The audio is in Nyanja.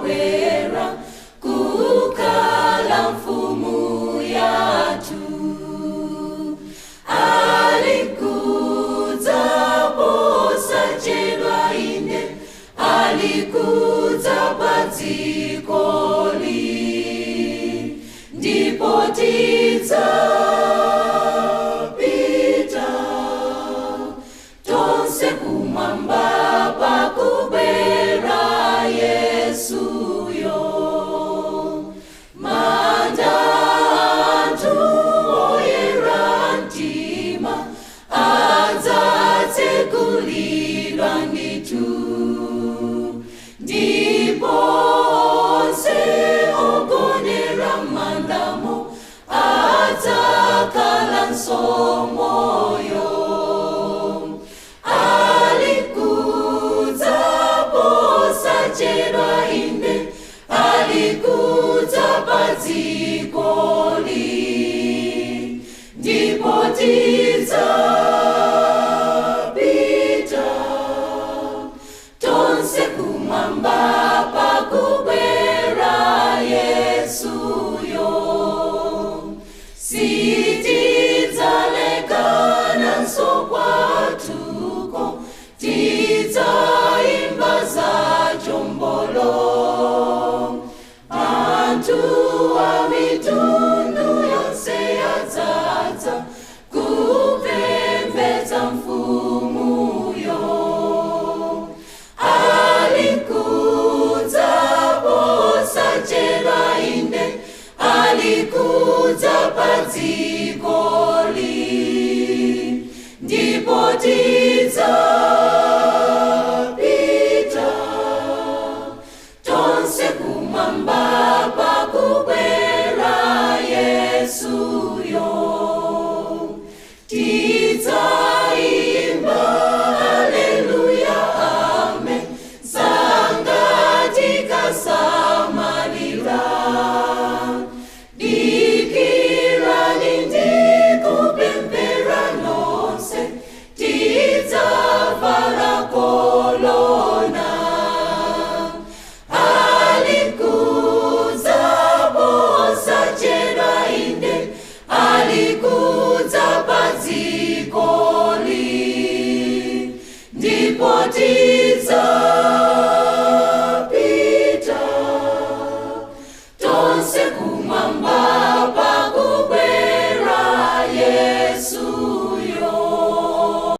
kwera kukhala mfumu yathu. Alikudza posachedwa inde, alikudza padzikoli, ndipo tidzapita tonse kumwamba pakubwera Yesuyo. Manda anthu oyera mtima adzatsekulidwa ndithu, ndipo onse ogonera m'mandamo adzakhalanso moyo. Alikudza posachedwa inde, alikudza padzikoli, ndipo tidzapita tonse kumwamba pakubwera Yesuyo. Sitidzalekananso kwathuko, tidzaimba za chombolo. Anthu a mitundu yonse adzadza kupembedza mfumuyo. Alikudza posachedwa inde, alikudza padzikoli, ndipo tidzapita tonse kumwamba pakubwera Yesuyo. Tidzaimba haleluya amen, sangati kasamalira. Dikirani ndikupemphera nonse, tidzavala kolona. Alikudza posachedwa inde, alikudza padzikoli, ndipo tidzapita tonse kumwamba pakubwera Yesu.